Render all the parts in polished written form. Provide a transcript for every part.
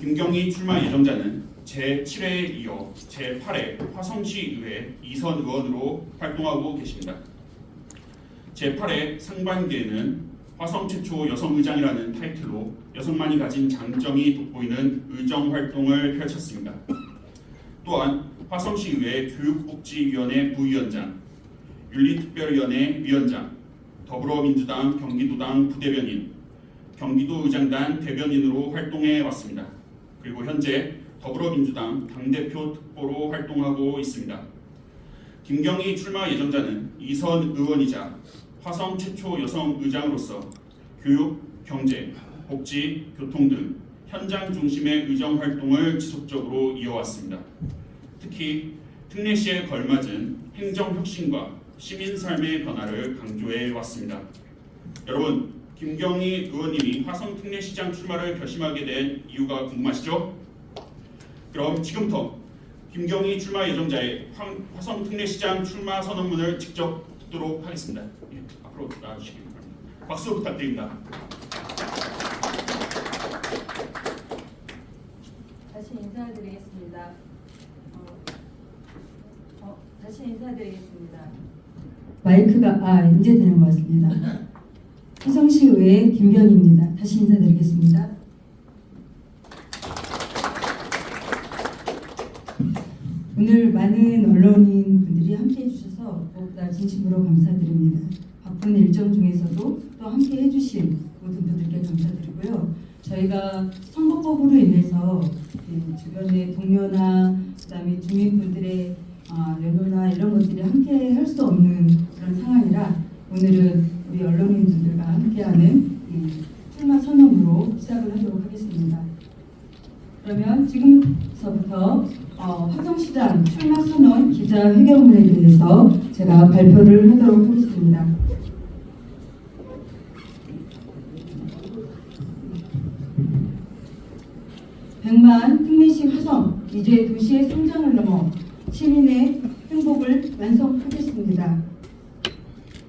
김경희 출마 예정자는 제7회에 이어 제8회 화성시의회 2선 의원으로 활동하고 계십니다. 제8회 상반기에는 화성 최초 여성의장이라는 타이틀로 여성만이 가진 장점이 돋보이는 의정활동을 펼쳤습니다. 또한 화성시의회 교육복지위원회 부위원장, 윤리특별위원회 위원장, 더불어민주당 경기도당 부대변인, 경기도의장단 대변인으로 활동해 왔습니다. 그리고 현재 더불어민주당 당대표 특보로 활동하고 있습니다. 김경희 출마 예정자는 2선 의원이자 화성 최초 여성 의장으로서 교육, 경제, 복지, 교통 등 현장 중심의 의정 활동을 지속적으로 이어왔습니다. 특히 특례시에 걸맞은 행정 혁신과 시민 삶의 변화를 강조해 왔습니다. 여러분, 김경희 의원님이 화성 특례시장 출마를 결심하게 된 이유가 궁금하시죠? 그럼 지금부터 김경희 출마 예정자의 화성 특례시장 출마 선언문을 직접 듣도록 하겠습니다. 예, 앞으로 나와주시기 바랍니다. 박수 부탁드립니다. 다시 인사드리겠습니다. 마이크가 이제 되는 것 같습니다. 화성시의회 김경희입니다. 다시 인사드리겠습니다. 오늘 많은 언론인 분들이 함께해 주셔서 무엇보다 진심으로 감사드립니다. 바쁜 일정 중에서도 또 함께 해주신 모든 분들께 감사드리고요. 저희가 선거법으로 인해서 주변의 동료나 그다음에 주민분들의 연호나 이런 것들이 함께 할 수 없는 그런 상황이라 오늘은 우리 언론인분들과 함께하는 출마 선언으로 시작을 하도록 하겠습니다. 그러면 지금서부터 화성시장 출마 선언 기자회견문에 대해서 제가 발표를 하도록 하겠습니다. 백만 특례시 화성 이제 도시의 성장을 넘어 시민의 행복을 완성하겠습니다.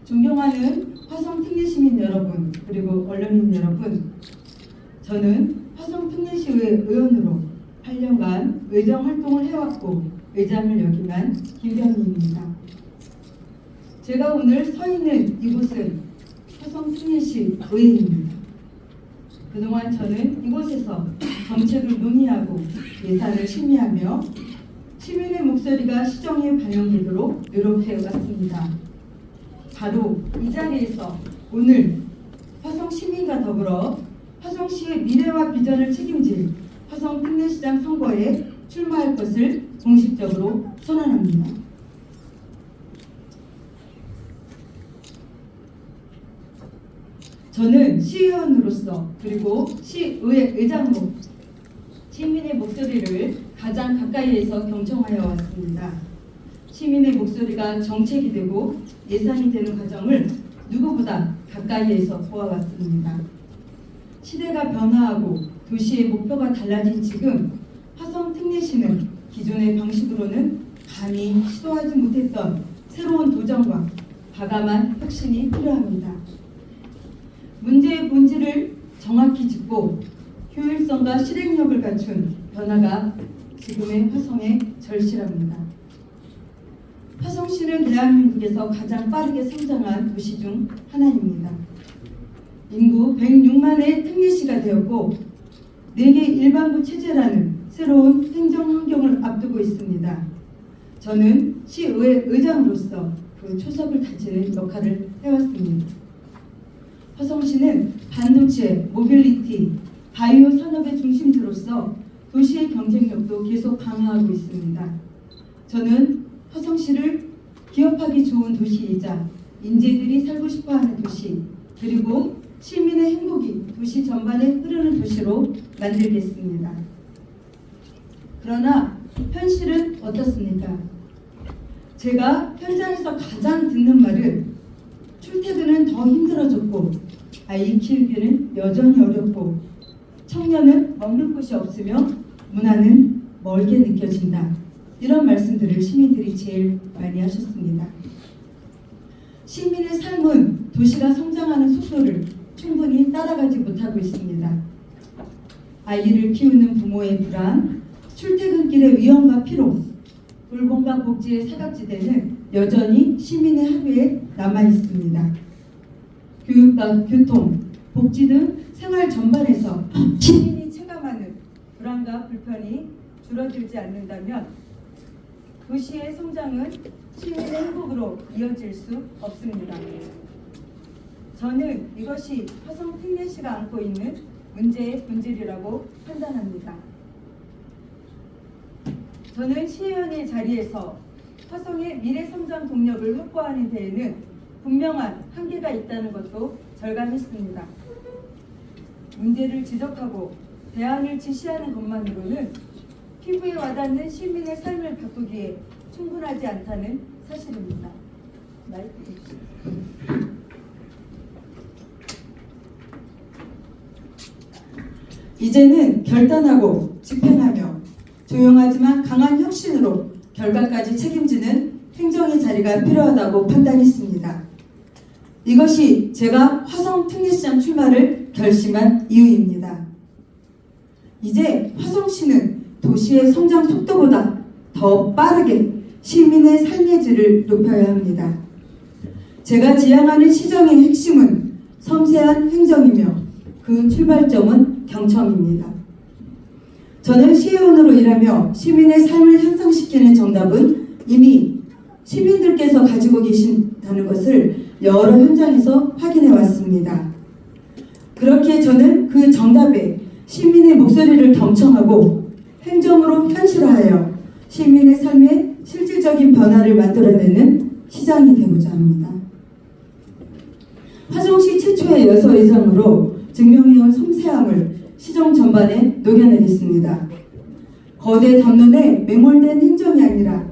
존경하는 화성 특례시민 여러분 그리고 언론인 여러분, 저는 화성 특례시의 의원으로 8년간 의정 활동을 해왔고 의장을 역임한 김경희입니다. 제가 오늘 서 있는 이곳은 화성 특례시 의회입니다. 그동안 저는 이곳에서 정책을 논의하고 예산을 심의하며 시민의 목소리가 시정에 반영되도록 노력해왔습니다. 바로 이 자리에서 오늘 화성 시민과 더불어 화성시의 미래와 비전을 책임질 화성 특례시장 선거에 출마할 것을 공식적으로 선언합니다. 저는 시의원으로서 그리고 시의회 의장으로 시민의 목소리를 가장 가까이에서 경청하여 왔습니다. 시민의 목소리가 정책이 되고 예산이 되는 과정을 누구보다 가까이에서 보아왔습니다. 시대가 변화하고 도시의 목표가 달라진 지금 화성 특례시는 기존의 방식으로는 감히 시도하지 못했던 새로운 도전과 과감한 혁신이 필요합니다. 문제의 본질을 정확히 짚고 효율성과 실행력을 갖춘 변화가 지금의 화성에 절실합니다. 화성시는 대한민국에서 가장 빠르게 성장한 도시 중 하나입니다. 인구 106만의 특례시가 되었고 4개 일반부 체제라는 새로운 행정 환경을 앞두고 있습니다. 저는 시의회 의장으로서 그 초석을 다지는 역할을 해왔습니다. 화성시는 반도체, 모빌리티, 바이오 산업의 중심지로서 도시의 경쟁력도 계속 강화하고 있습니다. 저는 화성시를 기업하기 좋은 도시이자 인재들이 살고 싶어하는 도시, 그리고 시민의 행복이 도시 전반에 흐르는 도시로 만들겠습니다. 그러나 현실은 어떻습니까? 제가 현장에서 가장 듣는 말은 출퇴근은 더 힘들어졌고 아이 키우기는 여전히 어렵고 청년은 머물 곳이 없으며 문화는 멀게 느껴진다. 이런 말씀들을 시민들이 제일 많이 하셨습니다. 시민의 삶은 도시가 성장하는 속도를 충분히 따라가지 못하고 있습니다. 아이를 키우는 부모의 불안, 출퇴근길의 위험과 피로, 돌봄과 복지의 사각지대는 여전히 시민의 하루에 남아 있습니다. 교육과 교통, 복지 등 생활 전반에서 시민이 체감하는 불안과 불편이 줄어들지 않는다면 도시의 성장은 시민의 행복으로 이어질 수 없습니다. 저는 이것이 화성 특례시가 안고 있는 문제의 본질이라고 판단합니다. 저는 시의원의 자리에서 화성의 미래 성장 동력을 확보하는 데에는 분명한 한계가 있다는 것도 절감했습니다. 문제를 지적하고 대안을 제시하는 것만으로는 피부에 와닿는 시민의 삶을 바꾸기에 충분하지 않다는 사실입니다. 마이크 주시죠. 이제는 결단하고 집행하며 조용하지만 강한 혁신으로 결과까지 책임지는 행정의 자리가 필요하다고 판단했습니다. 이것이 제가 화성 특례시장 출마를 결심한 이유입니다. 이제 화성시는 도시의 성장 속도보다 더 빠르게 시민의 삶의 질을 높여야 합니다. 제가 지향하는 시정의 핵심은 섬세한 행정이며 그 출발점은 경청입니다. 저는 시의원으로 일하며 시민의 삶을 향상시키는 정답은 이미 시민들께서 가지고 계신다는 것을 여러 현장에서 확인해 왔습니다. 그렇기에 저는 그 정답에 시민의 목소리를 경청하고 행정으로 현실화하여 시민의 삶에 실질적인 변화를 만들어내는 시장이 되고자 합니다. 화성시 최초의 여서의장으로 증명해온 섬세함을 시정 전반에 녹여내겠습니다. 거대 담론에 매몰된 행정이 아니라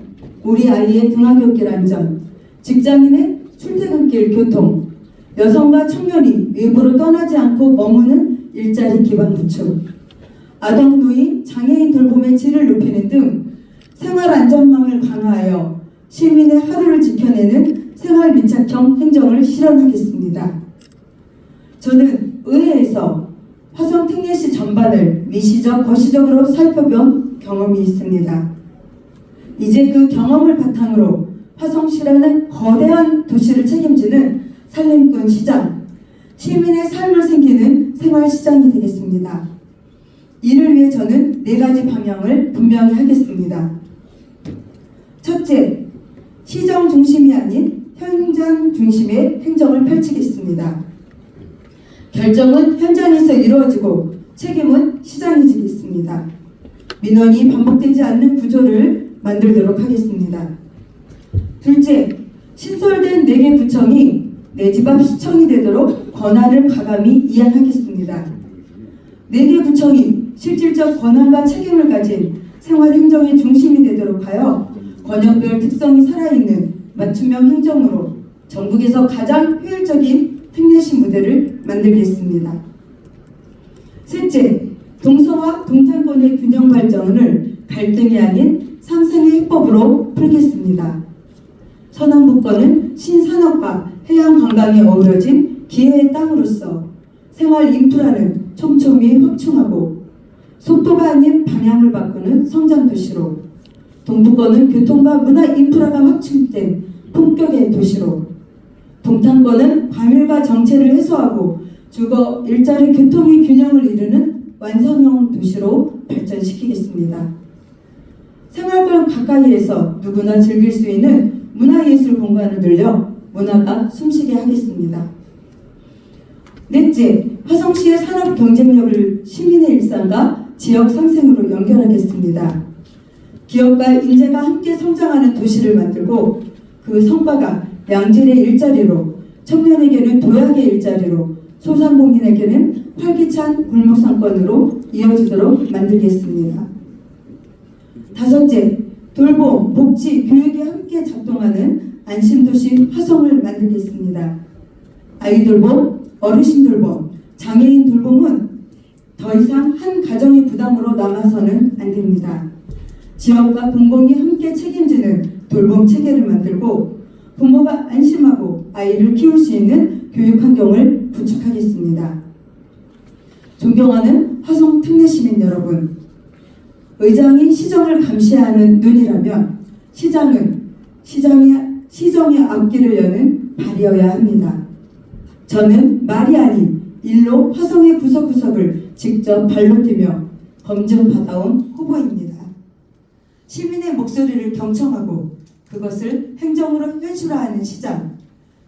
우리 아이의 등하굣길 안전, 직장인의 출퇴근길 교통, 여성과 청년이 외부로 떠나지 않고 머무는 일자리 기반 구축, 아동, 노인, 장애인 돌봄의 질을 높이는 등 생활 안전망을 강화하여 시민의 하루를 지켜내는 생활 밀착형 행정을 실현하겠습니다. 저는 의회에서 화성 특례시 전반을 미시적, 거시적으로 살펴본 경험이 있습니다. 이제 그 경험을 바탕으로 화성시라는 거대한 도시를 책임지는 살림꾼 시장, 시민의 삶을 생기는 생활시장이 되겠습니다. 이를 위해 저는 4가지 방향을 분명히 하겠습니다. 첫째, 시정 중심이 아닌 현장 중심의 행정을 펼치겠습니다. 결정은 현장에서 이루어지고 책임은 시장이 지겠습니다. 민원이 반복되지 않는 구조를 만들도록 하겠습니다. 둘째, 신설된 4개 구청이 내 집 앞 시청이 되도록 권한을 가감히 이양하겠습니다. 4개 구청이 실질적 권한과 책임을 가진 생활행정의 중심이 되도록 하여 권역별 특성이 살아있는 맞춤형 행정으로 전국에서 가장 효율적인 특례시 무대를 만들겠습니다. 셋째, 동서와 동탄권의 균형 발전을 갈등이 아닌 상생의 해법으로 풀겠습니다. 서남북권은 신산업과 해양관광이 어우러진 기회의 땅으로서 생활 인프라는 촘촘히 확충하고 속도가 아닌 방향을 바꾸는 성장도시로, 동북권은 교통과 문화 인프라가 확충된 품격의 도시로, 동탄권은 과밀과 정체를 해소하고 주거, 일자리, 교통의 균형을 이루는 완성형 도시로 발전시키겠습니다. 생활권 가까이에서 누구나 즐길 수 있는 문화예술 공간을 늘려 문화가 숨쉬게 하겠습니다. 넷째, 화성시의 산업 경쟁력을 시민의 일상과 지역 상생으로 연결하겠습니다. 기업과 인재가 함께 성장하는 도시를 만들고 그 성과가 양질의 일자리로, 청년에게는 도약의 일자리로, 소상공인에게는 활기찬 골목상권으로 이어지도록 만들겠습니다. 다섯째, 돌봄, 복지, 교육이 함께 작동하는 안심도시 화성을 만들겠습니다. 아이 돌봄, 어르신 돌봄, 장애인 돌봄은 더 이상 한 가정의 부담으로 남아서는 안 됩니다. 지역과 공공이 함께 책임지는 돌봄 체계를 만들고 부모가 안심하고 아이를 키울 수 있는 교육 환경을 구축하겠습니다. 존경하는 화성 특례 시민 여러분, 의장이 시정을 감시하는 눈이라면 시정의 앞길을 여는 발이어야 합니다. 저는 말이 아닌 일로 화성의 구석구석을 직접 발로 뛰며 검증받아온 후보입니다. 시민의 목소리를 경청하고 그것을 행정으로 현실화하는 시장,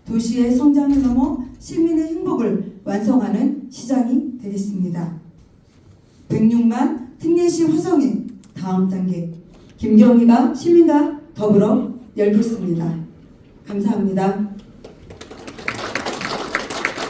도시의 성장을 넘어 시민의 행복을 완성하는 시장이 되겠습니다. 106만 특례시 화성의 다음 단계, 김경희가 시민과 더불어 열겠습니다. 감사합니다.